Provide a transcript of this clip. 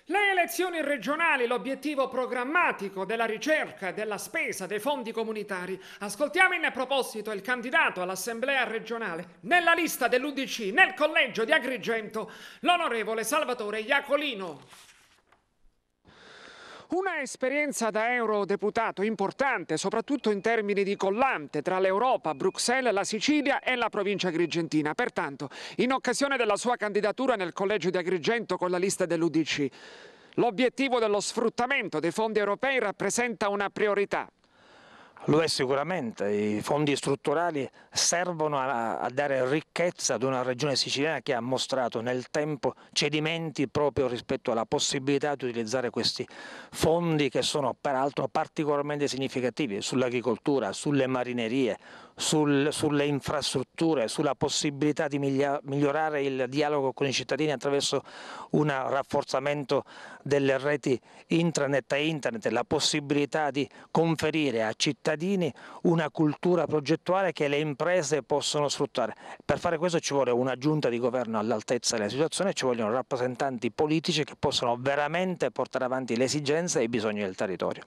Le elezioni regionali, l'obiettivo programmatico della ricerca e della spesa dei fondi comunitari. Ascoltiamo in proposito il candidato all'Assemblea regionale nella lista dell'UDC nel collegio di Agrigento, l'onorevole Salvatore Iacolino. Una esperienza da eurodeputato importante, soprattutto in termini di collante tra l'Europa, Bruxelles, la Sicilia e la provincia agrigentina. Pertanto, in occasione della sua candidatura nel collegio di Agrigento con la lista dell'UDC, l'obiettivo dello sfruttamento dei fondi europei rappresenta una priorità. Lo è sicuramente, i fondi strutturali servono a dare ricchezza ad una regione siciliana che ha mostrato nel tempo cedimenti proprio rispetto alla possibilità di utilizzare questi fondi che sono peraltro particolarmente significativi sull'agricoltura, sulle marinerie, sulle infrastrutture, sulla possibilità di migliorare il dialogo con i cittadini attraverso un rafforzamento delle reti intranet e internet, la possibilità di conferire a cittadini una cultura progettuale che le imprese possono sfruttare. Per fare questo ci vuole una giunta di governo all'altezza della situazione, ci vogliono rappresentanti politici che possano veramente portare avanti le esigenze e i bisogni del territorio.